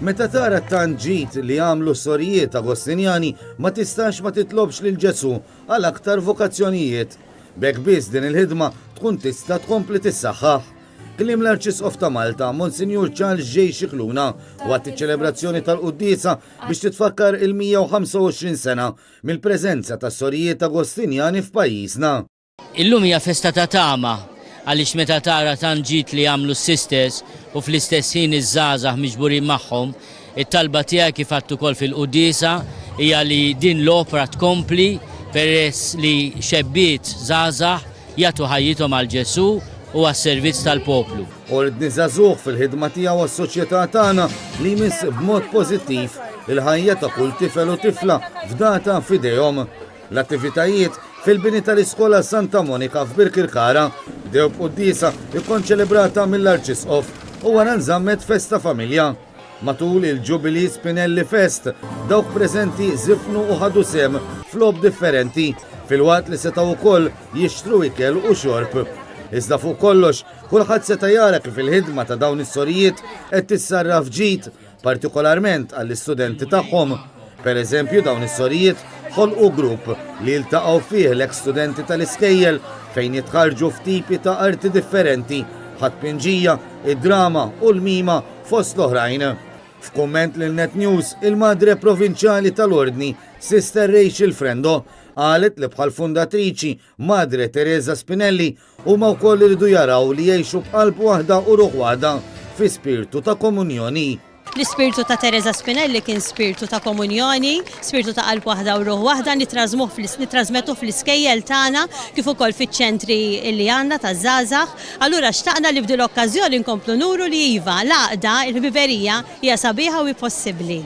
Meta tara tant ġid li għamlu sorijiet Agostinjani ma tistax ma titlobx lil Ġesu għal aktar vokazzjonijiet. B'hekk biss din il-ħidma tkun tista' tkompli tissaħħaħ. Kliem l-Arċisqof ta' Malta, Monsinjur Charles J. Xikluna, waqt iċ-ċelebrazzjoni tal-Qudiesa biex titfakkar il-125 sena mill-preżenza tas sorijiet Agostinjani f'pajjiżna. Illum hija festa ta' tama għaliex meta tara tant ġid li għamlu s-sisters u fl-istess ħin iż-żgħażagħ miġburin magħhom, it-talba tiegħi kif għadt ukoll fil-Qudiesa hija li din l-opra tkompli peress li xebbiet żgħażagħ jagħtu ħajjithom għal Ġesu u għas-servizz tal-poplu. Ordni żagħżugħ fil-ħidma tiegħu għas-soċjetà tagħna li jmiss b'mod pożittiv il-ħajja ta' kull tifel u tifla f'data f'idejhom. L-attivitajiet fil-bini tal-Iskola Santa Monika f'Birkirkara bdew b'Qudiesa ikkonċelebrata mill-Arċisqof u wara nżammet festa familja. Matul il-Jubilee Spinelli Fest dawk preżenti żifnu u ħadu sem f'lob differenti fil-waqt li setgħu wkoll jixtru ikel u xorb. Iżda fuq kollox, kulħadd seta' jara kif il-ħidma ta' dawn is-sorijiet qed tissarraf ġid, partikolarment għall-istudenti tagħhom. Pereżempju dawn is-sorijiet ħolqu grupp li jiltaqgħu fih l-eks-studenti tal-iskejjel fejn jitħarġu f'tipi ta' arti differenti, ħadd-pinġija, id-drama u l-mima fost l-oħrajn. F'kumment lil Net News, il-Madre Provinċjali tal-Ordni, Sister Rachel Frendo, qalet li bħal fundatriċi Madre Teresa Spinelli huma wkoll iridu jaraw li jgħixu b'qalb waħda u ruħ waħda fi spirtu ta' komunjoni. L-ispirtu ta' Teresa Spinelli kien spirtu ta' komunjoni, spirtu ta' qalb waħda u ruħ waħda nitrasmettu fl-iskejjel tagħna kif ukoll fiċ-ċentri li għandna taż-żgħażagħ. Allura xtaqna li f'din l-okkażjoni nkomplu nuru li iva l-għaqda il-biberija hija sabiħa u possibbli.